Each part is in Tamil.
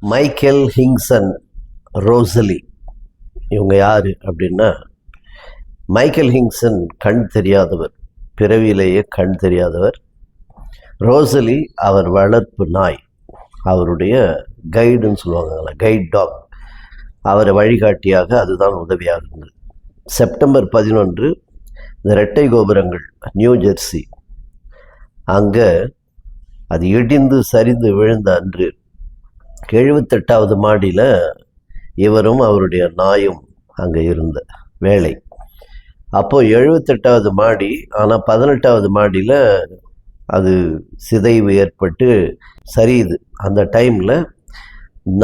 மைக்கேல் ஹிங்சன் ரோசலி இவங்க யார் அப்படின்னா, மைக்கேல் ஹிங்சன் கண் தெரியாதவர், பிறவியிலேயே கண் தெரியாதவர். ரோசலி அவர் வளர்ப்பு நாய், அவருடைய கைடுன்னு சொல்லுவாங்கல்ல, கைட் டாக், அவரை வழிகாட்டியாக அதுதான் உதவியாக இருந்தது. செப்டம்பர் 11 இந்த இரட்டை கோபுரங்கள் நியூ ஜெர்சி, அங்கே அது இடிந்து சரிந்து விழுந்த அன்று 78வது மாடியில் இவரும் அவருடைய நாயும் அங்கே இருந்த வேலை. அப்போது 78வது மாடி, ஆனால் 18வது மாடியில் அது சிதைவு ஏற்பட்டு சரியுது. அந்த டைமில்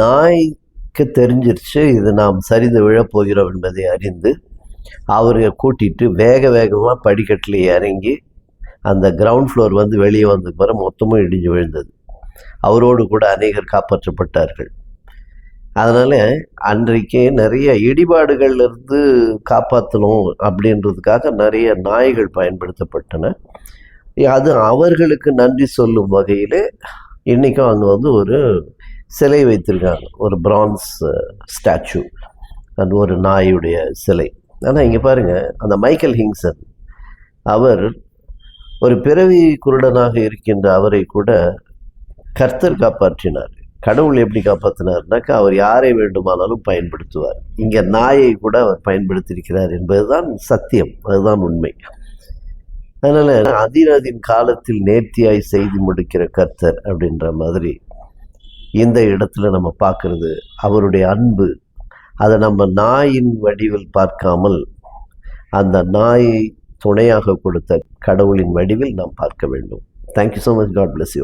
நாய்க்கு தெரிஞ்சிருச்சு இது நாம் சரிந்து விழப்போகிறோம் என்பதை அறிந்து அவரை கூட்டிகிட்டு வேக வேகமாக படிக்கட்டில் இறங்கி அந்த கிரவுண்ட் ஃப்ளோர் வந்து வெளியே வந்த பிறகு மொத்தமும் இடிஞ்சு விழுந்தது. அவரோடு கூட அநேகர் காப்பாற்றப்பட்டார்கள். அதனால் அன்றைக்கு நிறைய இடிபாடுகள்லேருந்து காப்பாற்றணும் அப்படின்றதுக்காக நிறைய நாய்கள் பயன்படுத்தப்பட்டன. அது அவர்களுக்கு நன்றி சொல்லும் வகையில் இன்றைக்கும் அங்கே வந்து ஒரு சிலை வைத்திருக்காங்க, ஒரு பிரான்ஸ் ஸ்டாச்சு, அது ஒரு நாயுடைய சிலை. ஆனால் இங்கே பாருங்கள், அந்த மைக்கேல் ஹிங்சன் அவர் ஒரு பிறவி குருடனாக இருக்கின்ற அவரை கூட கர்த்தர் காப்பாற்றினார். கடவுள் எப்படி காப்பாற்றினார்னாக்கா, அவர் யாரை வேண்டுமானாலும் பயன்படுத்துவார். இங்கே நாயை கூட அவர் பயன்படுத்தியிருக்கிறார் என்பதுதான் சத்தியம், அதுதான் உண்மை. அதனால் அதின் காலத்தில் நேர்த்தியாய் செய்து முடிக்கிற கர்த்தர் அப்படின்ற மாதிரி இந்த இடத்துல நம்ம பார்க்குறது அவருடைய அன்பு. அதை நம்ம நாயின் வடிவில் பார்க்காமல் அந்த நாயை துணையாக கொடுத்த கடவுளின் வடிவில் நாம் பார்க்க வேண்டும். Thank you so much. God bless you.